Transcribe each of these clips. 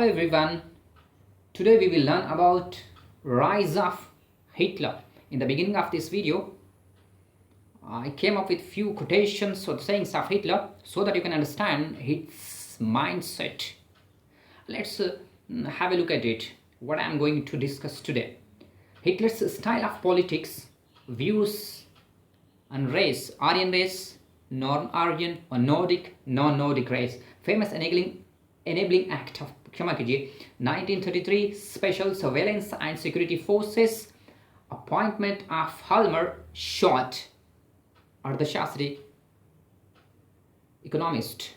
everyone. Today we will learn about rise of Hitler. In the beginning of this video, I came up with few quotations or sayings of Hitler so that you can understand his mindset. Let's have a look at it. What I am going to discuss today. Hitler's style of politics, views on race, Aryan race, non-Aryan or Nordic, non-Nordic race. Famous enabling act of 1933 Special Surveillance and Security Forces, appointment of Halmer Schott, Arthashastri, economist,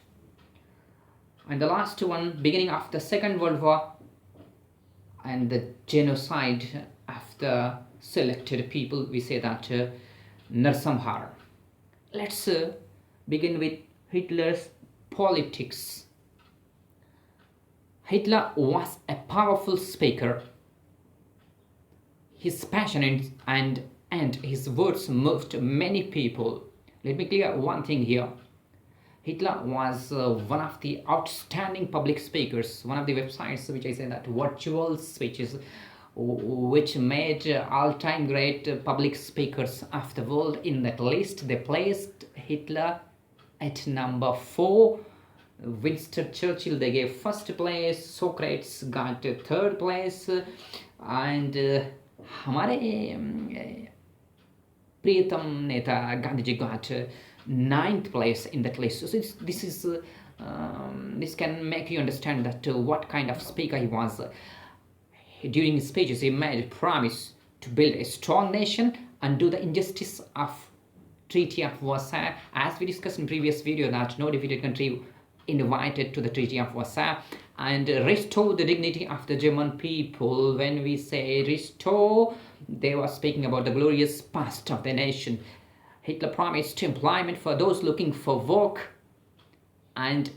and the last one, beginning of the Second World War and the genocide of the selected people. We say that Narsamhar. Let's begin with Hitler's politics. Hitler was a powerful speaker. His passion and his words moved many people. Let me clear one thing here. Hitler was one of the outstanding public speakers. One of the websites which I say that virtual speeches, which made all-time great public speakers of the world. In that list, they placed Hitler at number 4. Winston Churchill they gave first place, Socrates got third place, and हमारे प्रियतम नेता Gandhi ji got ninth place in that list. So this can make you understand that what kind of speaker he was. During his speeches, he made a promise to build a strong nation, undo the injustice of Treaty of Versailles. As we discussed in previous video, that no defeated country invited to the Treaty of Versailles, and restore the dignity of the German people. When we say restore, they were speaking about the glorious past of the nation. Hitler promised employment for those looking for work and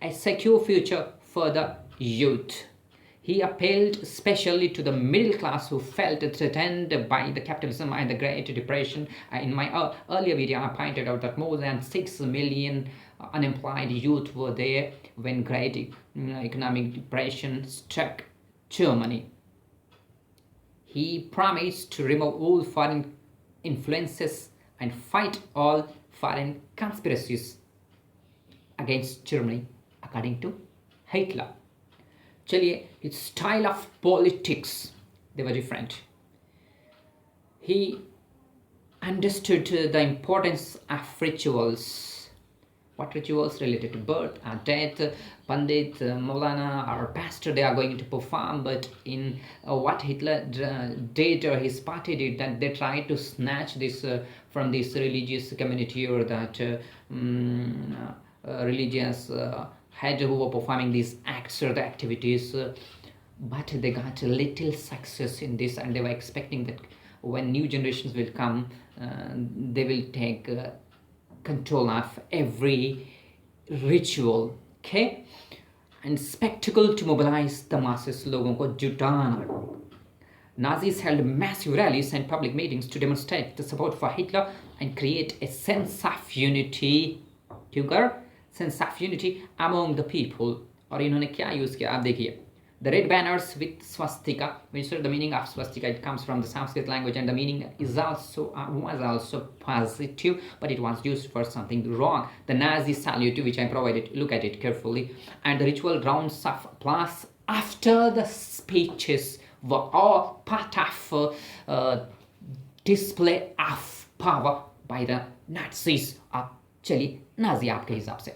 a secure future for the youth. He appealed especially to the middle class who felt threatened by the capitalism and the Great Depression. In my earlier video, I pointed out that more than 6 million unemployed youth were there when Great Economic Depression struck Germany. He promised to remove all foreign influences and fight all foreign conspiracies against Germany, according to Hitler. Chaliye, his style of politics, they were different. He understood the importance of rituals. What rituals related to birth or death, Pandit, Maulana or pastor they are going to perform, but in what Hitler did or his party did, that they tried to snatch this from this religious community or that religious head who were performing these acts or the activities, but they got a little success in this, and they were expecting that when new generations will come, they will take control of every ritual, okay, and spectacle to mobilize the masses, लोगों को जुटाना. Nazis held massive rallies and public meetings to demonstrate the support for Hitler and create a sense of unity. क्यों sense of unity among the people. और इन्होंने क्या use किया आप देखिए. The red banners with swastika, which is the meaning of swastika, it comes from the Sanskrit language, and the meaning is also was also positive, but it was used for something wrong. The Nazi salute, which I provided, look at it carefully, and the ritual rounds of applause after the speeches were all part of display of power by the Nazis. चलिए Nazi आपके हिसाब से.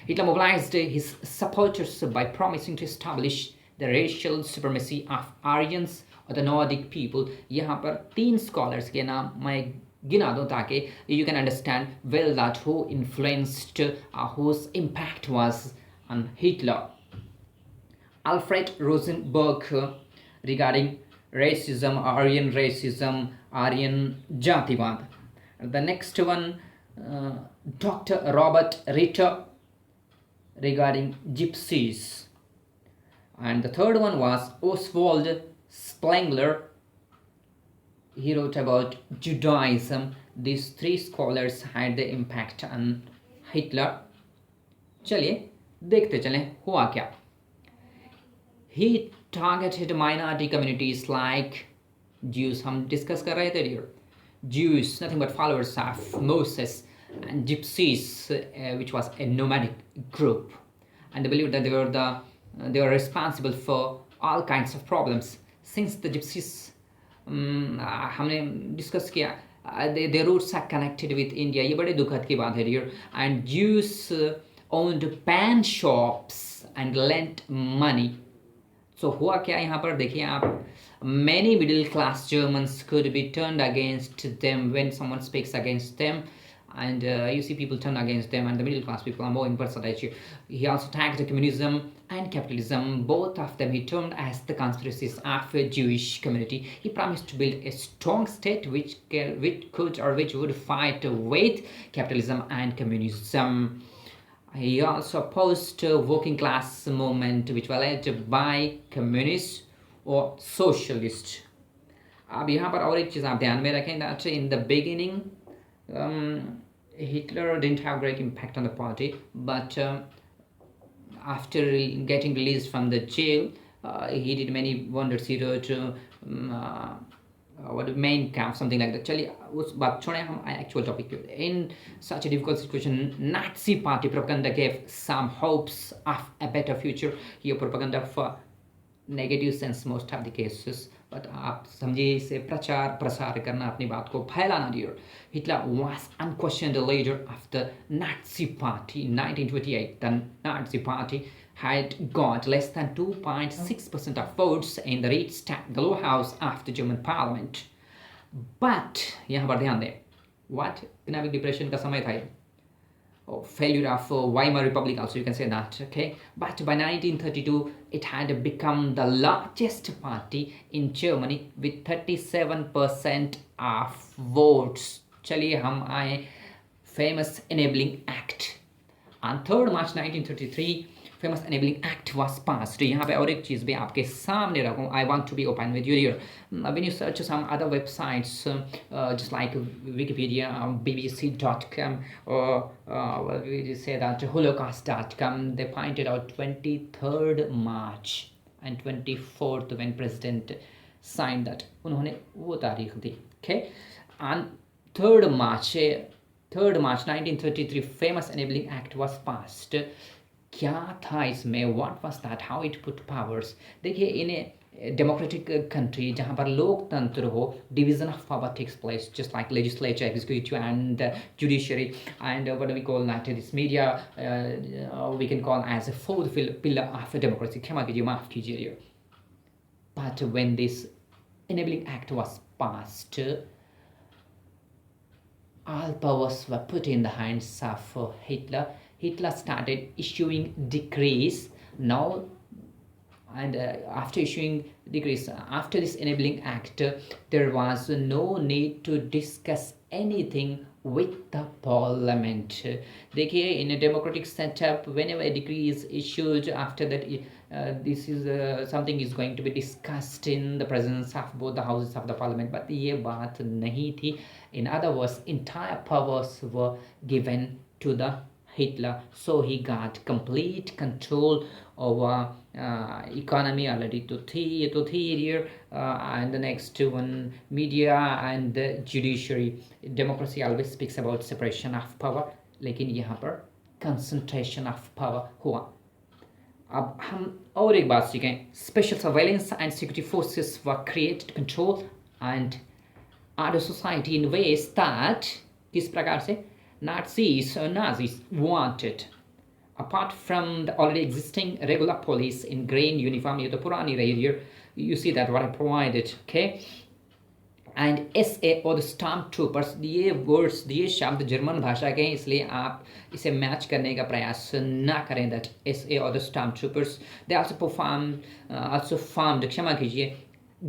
Hitler mobilized his supporters by promising to establish the racial supremacy of Aryans or the Nordic people. यहाँ पर 3 scholars के नाम मैं गिना दूँ ताकि you can understand well that who influenced whose impact was on Hitler. Alfred Rosenberg regarding racism, Aryan racism, Aryan Jativad. The next one, Dr. Robert Ritter regarding gypsies. And the third one was Oswald Spengler. He wrote about Judaism. These 3 scholars had the impact on Hitler. चलिए देखते चलें हुआ क्या. he targeted minority communities like Jews. हम discuss कर रहे थे dear. Jews, nothing but followers of Moses, and Gypsies, which was a nomadic group, and they believed that they were responsible for all kinds of problems. Since the Gypsies, हमने discuss किया, their roots are connected with India. ये बड़े दुखद की बात है dear. And Jews owned pan shops and lent money. So हुआ क्या यहाँ पर देखिए आप, many middle class Germans could be turned against them when someone speaks against them, and you see people turn against them, and the middle class people are more in percentage. He also tagged communism and capitalism, both of them he termed as the conspiracies of a Jewish community. He promised to build a strong state which would fight with capitalism and communism. He also opposed working class movement which was led by communists or socialists. अब यहाँ पर और एक चीज़ आप ध्यान में रखें that in the beginning Hitler didn't have great impact on the party, but after getting released from the jail, he did many wonders. He wrote what main camp, something like that. चलिए उस बात छोड़ें, हम actual topic पे. In such a difficult situation, Nazi party propaganda gave some hopes of a better future. ये propaganda for negative sense most of the cases, but आप समझिए इसे प्रचार प्रसार करना, अपनी बात को फैलाना dear. Hitler was unquestioned the leader of the Nazi party. In 1928, the Nazi party had got less than 2.6% of votes in the Reichstag, the lower house of the German parliament. But यहाँ पर ध्यान दें, what economic depression का समय था, failure of Weimar Republic also, you can say that, okay. But by 1932 it had become the largest party in Germany with 37% of votes. चलिए हम आए famous enabling act. On 3rd March 1933 famous enabling act was passed. यहाँ पे और एक चीज़ भी आपके सामने रखूँ. I want to be open with you here. When you search some other websites, just like Wikipedia, BBC.com, or well, we just say that Holocaust.com, they pointed out 23rd March and 24th when President signed that. उन्होंने वो तारीख दी. Okay, on 3rd March 1933 famous enabling act was passed. क्या था इसमें, what was that, how it put powers. देखिए in a democratic country जहाँ पर लोकतंत्र हो, division of power takes place, just like legislature, executive and judiciary, and what do we call that, this media, we can call as a fourth pillar of democracy. क्षमा कीजिए, माफ कीजिए. But when this enabling act was passed, all powers were put in the hands of Hitler. Hitler started issuing decrees now, and after issuing decrees, after this enabling act, there was no need to discuss anything with the parliament. देखिए in a democratic setup, whenever a decree is issued, after that this is something is going to be discussed in the presence of both the houses of the parliament, but ये बात नहीं थी. In other words, entire powers were given to the Hitler, so he got complete control over economy already to here, and the next one, media and the judiciary. Democracy always speaks about separation of power, लेकिन यहाँ पर concentration of power हुआ. अब हम और एक बात सीखें. Special surveillance and security forces were created to control and order society in ways that, किस प्रकार से, Nazis wanted. Apart from the already existing regular police in green uniform, ये तो पुरानी रही है. You see that what I provided, okay. And SA or the stormtroopers, ये words, ये शब्द जर्मन भाषा के हैं, इसलिए आप इसे मैच करने का प्रयास ना करें. that SA or the stormtroopers, they also formed, क्षमा कीजिए,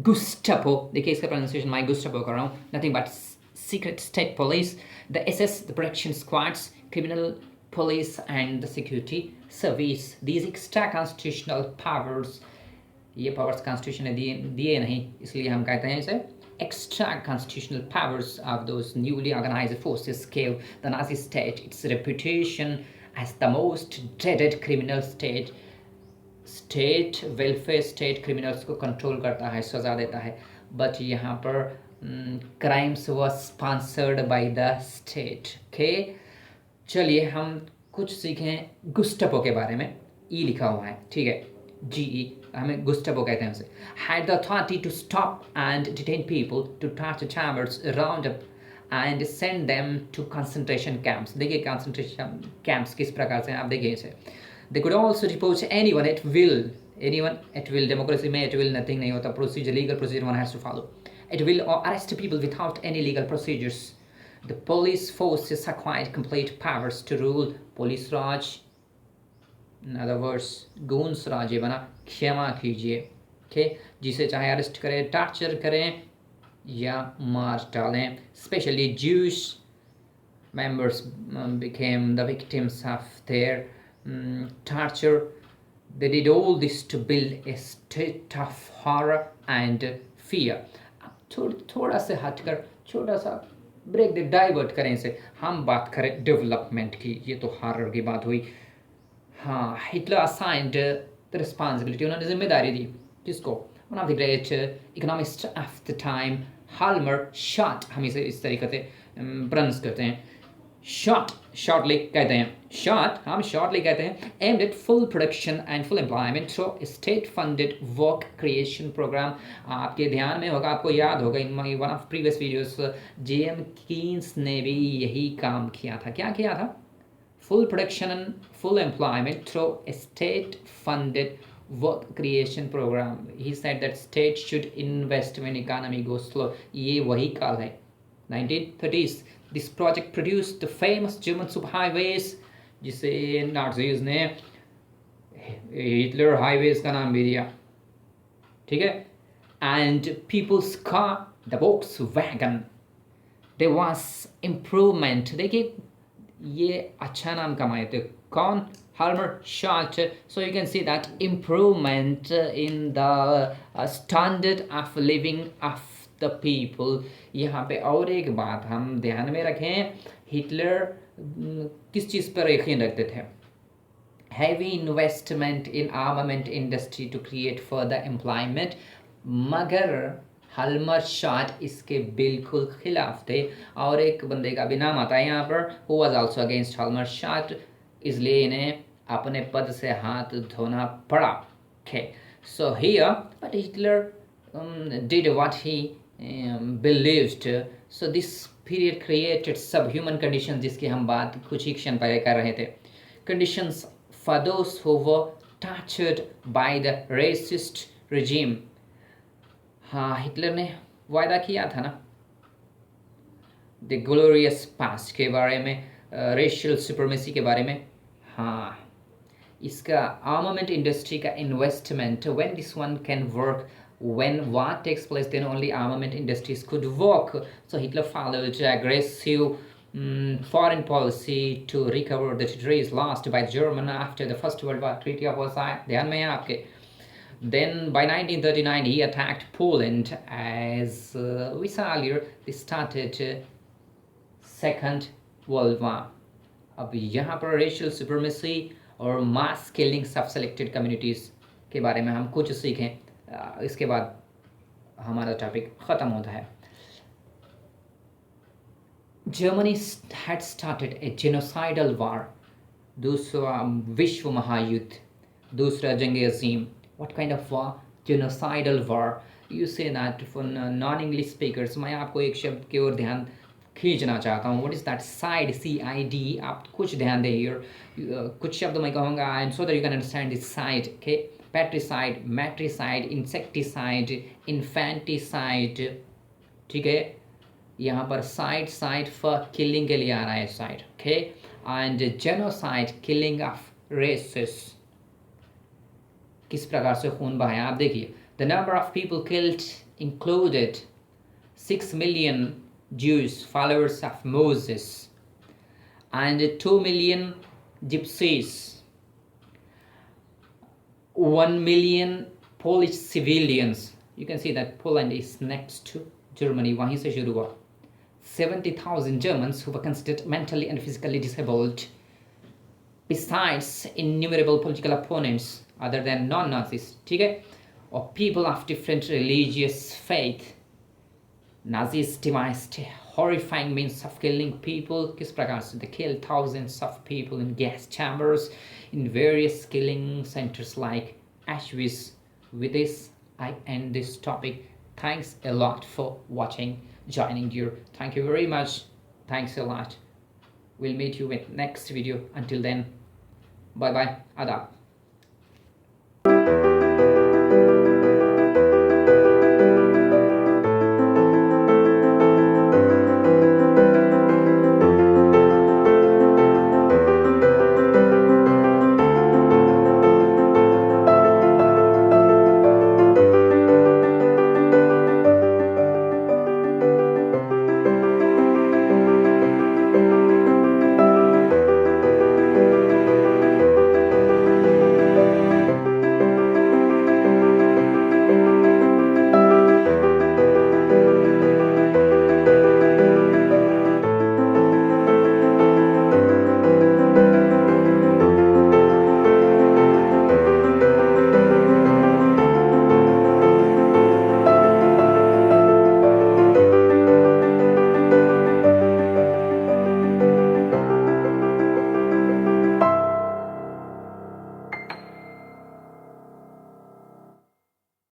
Gestapo. देखिए इसका pronunciation मैं Gestapo कर रहा हूँ. Nothing but secret state police, the SS, the protection squads, criminal police and the security service. These extra constitutional powers, ये powers constitution ने दिए नहीं, इसलिए हम कहते हैं इसे extra constitutional powers of those newly organized forces gave the Nazi state its reputation as the most dreaded criminal state state welfare state criminals को कंट्रोल करता है, सज़ा देता है, बट यहाँ पर crimes was sponsored by the state. Okay, चलिए हम कुछ सीखें गुस्टापो के बारे में। ई लिखा हुआ है, ठीक है, GE, हमें गुस्टापो कहते हैं उसे। Had the authority to stop and detain people, to torture chambers, round up and send them to concentration camps. देखिए कंसंट्रेशन कैंप्स किस प्रकार से, आप देखिए इसे। They could also depose anyone at will, anyone at will. Democracy में at will nothing नहीं होता, procedure, legal procedure one has to follow. It will arrest people without any legal procedures. The police forces acquired complete powers to rule. Police Raj, in other words, goons Raj ये बना, क्षमा कीजिए, okay? जिसे चाहे arrest करें, torture करें या मार डालें। Especially Jewish members became the victims of their torture. They did all this to build a state of horror and fear. थोड़ा से हटकर छोटा सा ब्रेक दे, डाइवर्ट करें इसे, हम बात करें डेवलपमेंट की। ये तो हॉरर की बात हुई। हाँ, हिटलर असाइंड द रिस्पॉन्सिबिलिटी, उन्होंने जिम्मेदारी दी किसको? One of the great economist of the time, Hjalmar Schacht, हम इसे इस तरीके से प्रोनाउंस करते हैं, शॉर्टली कहते हैं, हम शॉर्टली कहते हैं। Aimed at full production and full employment through state funded work creation program. आपके ध्यान में होगा, आपको याद होगा, in my one of previous videos JM Keynes ने भी यही काम किया था। क्या किया था? Full production and full employment through state funded work creation program. He said that state should invest when economy goes slow. ये वही काल है, 1930s. This project produced the famous German superhighways, जिसे नाज़ीज़ ने हिटलर हाईवेज का नाम भी दिया, ठीक है। And people's car, the Volkswagen. There was improvement. देखिए ये अच्छा नाम कमाए थे, कौन? Halmer Schott. So you can see that improvement in the standard of living of the people. यहाँ पे और एक बात हम ध्यान में रखें, हिटलर किस चीज़ पर यकीन रखते थे? Heavy investment in armament industry to create further employment. मगर हल्मर शॉट इसके बिल्कुल खिलाफ थे, और एक बंदे का भी नाम आता है यहाँ पर, who was also against Hjalmar Schacht, इसलिए इन्हें अपने पद से हाथ धोना पड़ा। Okay, so here, but Hitler did what he believed. So this period created subhuman conditions, जिसकी हम बात कुछ ही क्षण पहले कर रहे थे। Conditions for those who were tortured by the racist regime. हाँ, हिटलर ने वायदा किया था ना द ग्लोरियस पास्ट के बारे में, रेशियल सुपरमेसी के बारे में। हाँ, इसका आर्मामेंट इंडस्ट्री का investment, when this one can work, when war takes place, then only armament industries could work. So Hitler followed aggressive foreign policy to recover the territories lost by Germany after the First World War, Treaty of Versailles, ध्यान में है आपके। Then by 1939 he attacked Poland, as we saw earlier, they started Second World War. अब यहाँ पर racial supremacy और mass killings of selected communities के बारे में हम कुछ सीखें, इसके बाद हमारा टॉपिक ख़त्म होता है। Germany had started a genocidal war, दूसरा विश्व महायुद्ध, दूसरा जंग अज़ीम। What kind of war? Genocidal war. You say that for non-English speakers. मैं आपको एक शब्द की ओर ध्यान खींचना चाहता हूँ। What is that? Side, CID. आप कुछ ध्यान दें here. कुछ शब्द मैं कहूँगा and so that you can understand this side. Okay? Patricide, matricide, insecticide, infanticide. ठीक है? यहाँ पर साइड for killing के लिए आ रहा है side, okay? And genocide, killing of races. किस प्रकार से खून बहाया आप देखिए। The number of people killed included 6 million Jews, followers of Moses, and 2 million gypsies, 1 million Polish civilians. You can see that Poland is next to Germany, वहीं से शुरू हुआ। 70,000 Germans who were considered mentally and physically disabled, besides innumerable political opponents, other than non-Nazis, ठीक है, or people of different religious faith. Nazis devised horrifying means of killing people. किस प्रकार से? They killed thousands of people in gas chambers, in various killing centers like Auschwitz. With this, I end this topic. Thanks a lot for watching, joining, dear. Thank you very much. Thanks a lot. We'll meet you with next video. Until then, bye bye. Adab.